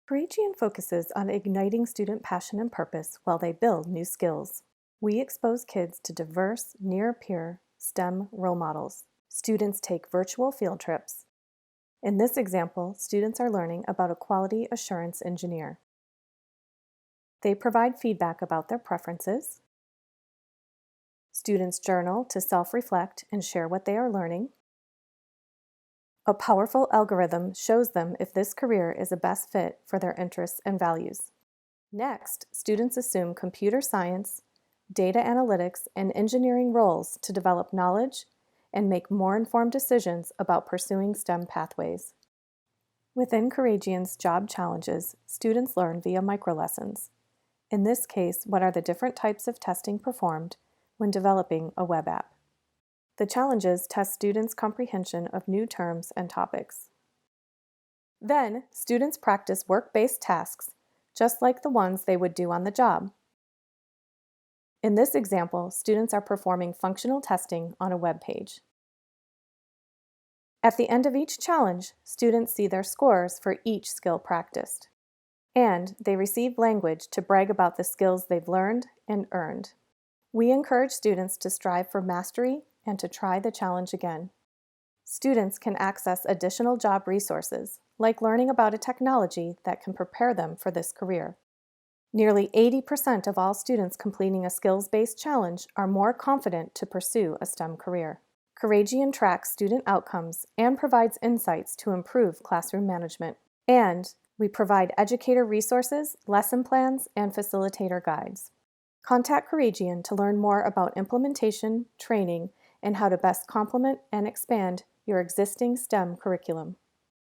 Couragion focuses on igniting student passion and purpose while they build new skills. We expose kids to diverse, near-peer STEM role models. Students take virtual field trips. In this example, students are learning about a quality assurance engineer. They provide feedback about their preferences. Students journal to self-reflect and share what they are learning. A powerful algorithm shows them if this career is a best fit for their interests and values. Next, students assume computer science, data analytics, and engineering roles to develop knowledge and make more informed decisions about pursuing STEM pathways. Within Couragion's job challenges, students learn via microlessons. In this case, what are the different types of testing performed when developing a web app? The challenges test students' comprehension of new terms and topics. Then, students practice work-based tasks, just like the ones they would do on the job. In this example, students are performing functional testing on a web page. At the end of each challenge, students see their scores for each skill practiced, and they receive language to brag about the skills they've learned and earned. We encourage students to strive for mastery and to try the challenge again. Students can access additional job resources, like learning about a technology that can prepare them for this career. Nearly 80% of all students completing a skills-based challenge are more confident to pursue a STEM career. Couragion tracks student outcomes and provides insights to improve classroom management. And we provide educator resources, lesson plans, and facilitator guides. Contact Couragion to learn more about implementation, training, and how to best complement and expand your existing STEM curriculum.